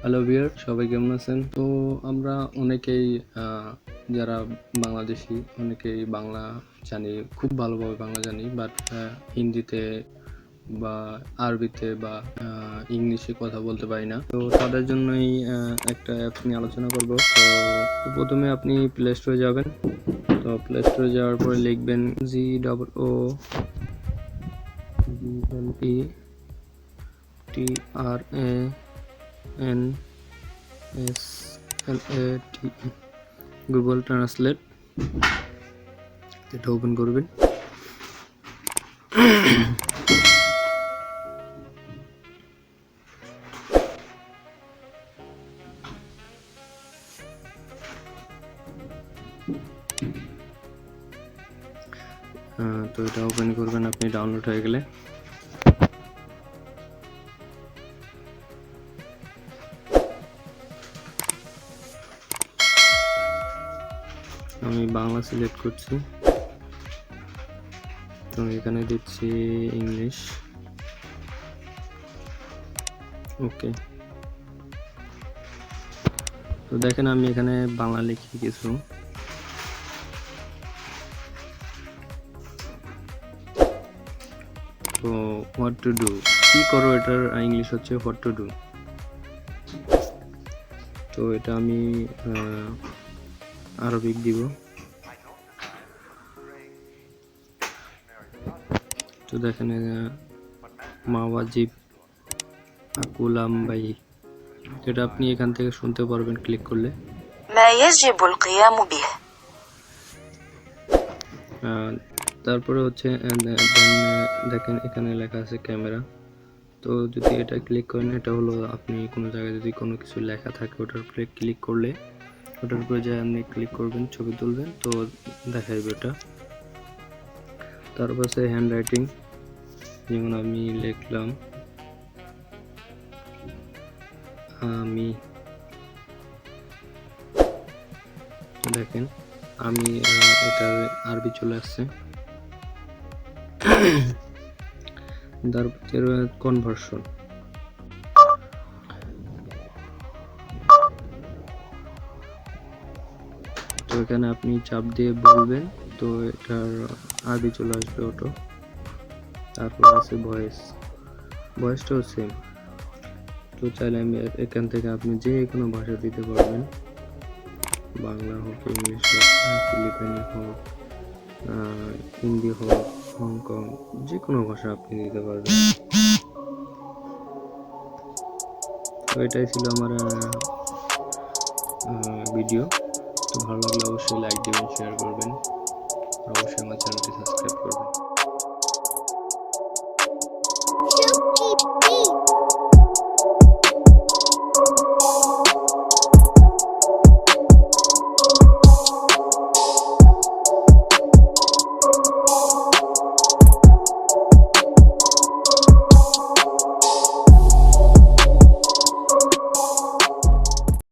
Hello viewer, সবাই কেমন আছেন? তো আমরা অনেকেই যারা বাংলাদেশি অনেকেই বাংলা জানি, খুব ভালোভাবে বাংলা জানি, বাট হিন্দিতে বা আরবিতে বা ইংলিশে কথা বলতে পারি না। তো তাদের জন্যই একটা অ্যাপ নিয়ে আলোচনা করব। তো প্রথমে আপনি প্লে স্টোরে যাবেন। তো প্লে স্টোরে যাওয়ার পরে লিখবেন GOOGLETRANSLATE, গুগল ট্রান্সলেট। এটা ওপেন করবেন। তো এটা ওপেন করবেন আপনি, ডাউনলোড হয়ে গেলে। আমি বাংলা সিলেক্ট করছি, তো এখানে দিচ্ছি ইংলিশ। ওকে, তো দেখেন আমি এখানে বাংলা লিখি কিছু। তো হোয়াট টু ডু, কি করো, এটার ইংলিশ হচ্ছে হোয়াট টু ডু। তো এটা আমি আরবিক দিব। তো দেখেন মাওয়াজিব আকুলাম বাই, এটা আপনি এখান থেকে শুনতে পারবেন ক্লিক করলে। তারপরে হচ্ছে দেখেন এখানে লেখা আছে ক্যামেরা। তো যদি এটা ক্লিক করেন, এটা হলো আপনি কোনো জায়গায় যদি কোনো কিছু লেখা থাকে ওটার উপরে ক্লিক করলে, ওটার উপরে যে আপনি ক্লিক করবেন, ছবি তুলবেন, তো দেখাইবে ওটা। তারপর আছে হ্যান্ড রাইটিং, যেমন আমি লিখলাম আমি, দেখেন আমি, এটা আরবি চলে আসছে। তারপর কনভার্সন, তো এখানে আপনি চাপ দিয়ে বলবেন, তো এটার আরবি চলে আসবে অটো। তারপর আছে ভয়েসটাও সেম। তো চাইলে আমি এখান থেকে আপনি যে কোনো ভাষা দিতে পারবেন, বাংলা হোক, ইংলিশ হোক, ফিলিপিনি হোক, হিন্দি হোক, হংকং, যে কোনো ভাষা আপনি দিতে পারবেন। তো এটাই ছিল আমার ভিডিও। তো ভালো লাগলে অবশ্যই লাইক দিবেন, শেয়ার করবেন, অবশ্যই আমার চ্যানেলটি সাবস্ক্রাইব করবেন।